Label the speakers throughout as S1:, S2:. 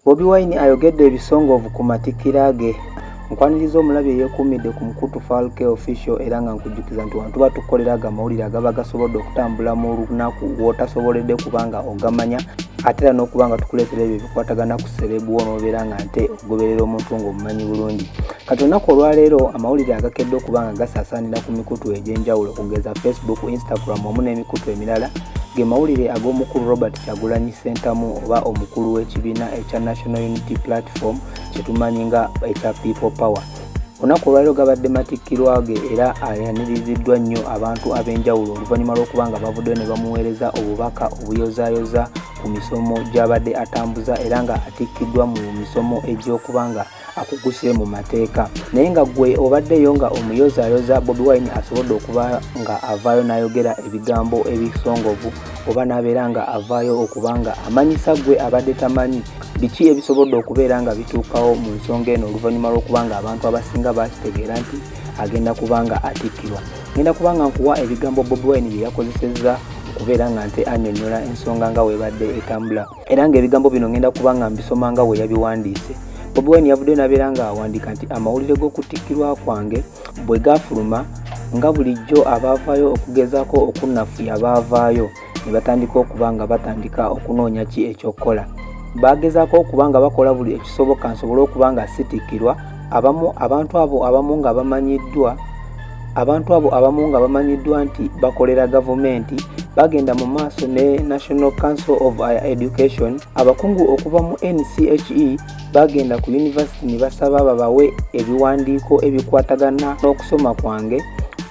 S1: Bobi Wine ayogedde ebisongovu ku matikira ge. Nkwaniriza omulabi yeekuumidde ku mukutu Falke Official era nga nkujjukiza nti wantu batukoleraga amawulire agaba gasobodde okutambula mu lunaku w'otasoboledde kubanga ogamanya ate era n'okuba nga tukuleetera ebyo bikwatagana ku serebu w'onobeera nga nte ogoberera omuntu ng'omumanyi bulungi. Kati olunaku olwaleero amawulire agakedde okuba nga gasaasaanira ku mikutu egy'enjawulo okugeza Facebook, Instagram wamu n'emikutu emirala ge mawulire ag'omukulu Robert Kyagulanyi Ssentamu oba omukulu w'ekibiina ekya National Unity Platform kyetumanyi nga ekya People Power. Olunaku olwaleero gabadde matikkirwa ge era ayaniriziddwa nnyo abantu ab'enjawulo oluvannyuma lw'okuba nga bavuddeyo ne bamuweereza obubaka obuyozaayoza ku misomo gy'abadde atambuza era nga atikkiddwa mu misomo egy'okuba nga akuguse mu mateeka. Naye nga gwe obaddeyo nga omuyozaayoza Bobi Wine asobodde okuba nga avaayo n'ayogera ebigambo ebisongovu oba n'abeera nga avaayo okuba nga amanyisa gwe abadde tamanyi biki ebisobodde okubeera nga bituukawo mu nsonga eno oluvannyuma lw'okuba nga abantu abasinga bakitegeera nti agenda kuba nga atikkirwa. Ngenda kuba nga nkuwa ebigambo Bobi Wine bye yakozesezza okubeera nga nte annyonnyola ensonga nga weebadde etambula era ng'ebigambo bino ngenda kuba nga mbisoma nga we yabiwandiise. Bobi Wine yavudde n'abeera nga awandiika nti amawulire g'okutikkirwa kwange bwe gafuluma nga bulijjo abaavaayo okugezaako okunnafuya baavaayo ne batandika okuba nga batandika okunoonya ki ekyokukola. Bagezaako okuba nga bakola buli ekisoboka nsobole okuba nga sitikkirwa. Abantu abo abamu nga bamanyiddwa nti bakolera gavumenti bagenda mu maaso ne National Council of Higher Education. Abakungu okuva mu NCHE bagenda ku university ne basaba babawe ebiwandiiko ebikwatagana n'okusoma kwange,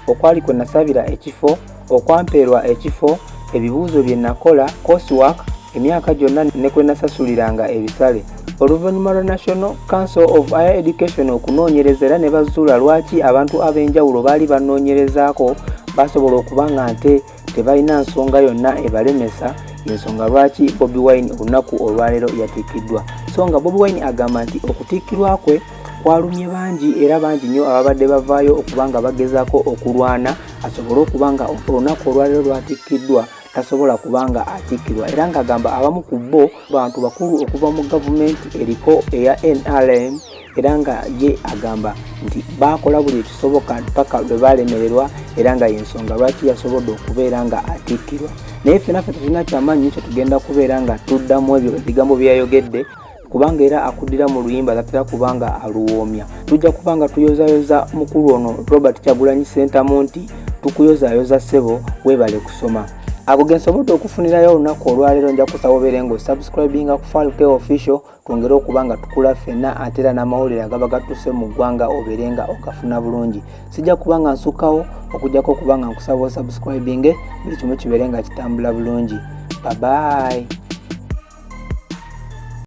S1: okwali kwe nasabira ekifo, okwampeerwa ekifo, ebibuuzo bye nakola, coursework, emyaka gyonna ne kwe nasasuliranga ebisale. Oluvannyuma lwa National Council of Higher Education okunoonyereza era ne bazuula lwaki abantu ab'enjawulo baali banoonyerezaako basobola okuba nga nte tebalina nsonga yonna ebalemesa, ensonga lwaki Bobi Wine olunaku olwaleero yatikkiddwa. So nga Bobi Wine agamba nti okutikkirwa kwe kwalumye bangi era bangi nnyo ababadde bavaayo okuba nga bagezaako okulwana asobole okuba nga olunaku olwaleero lwatikkiddwa tasobola kubanga atikkirwa era ng'agamba abamu ku bo bantu bakulu okuva mu gavumenti eriko eya NRM era nga ye agamba nti bakola buli ekisoboka paka lwe balemererwa era nga y'ensonga lwaki yasobodde okubeera nga atikkirwa. Naye ffenna tetulina kyamaanyi kye tugenda kubeera nga tuddamu ebyo ebigambo byayogedde kubanga era akuddira mu luyimba tatera kubanga aluwoomya. Tujja kubanga tuyozaayoza mukulu ono Robert Kyagulanyi Ssentamu nti tukuyozaayoza ssebo weebale kusoma. Ago gensobodde okufunirayo olunaku olwaleero nja kusaba obeere ng'osubscribinga ku Falke Official twongere okuba nga tukula ffenna ate era n'amawulire agaba gatuuse mu ggwanga obeere nga ogafuna bulungi. Sijja kuba nga nsukkawo okujjako okuba nga nkusaba osubscribinge buli kimu kibeere nga kitambula bulungi. Bye bye.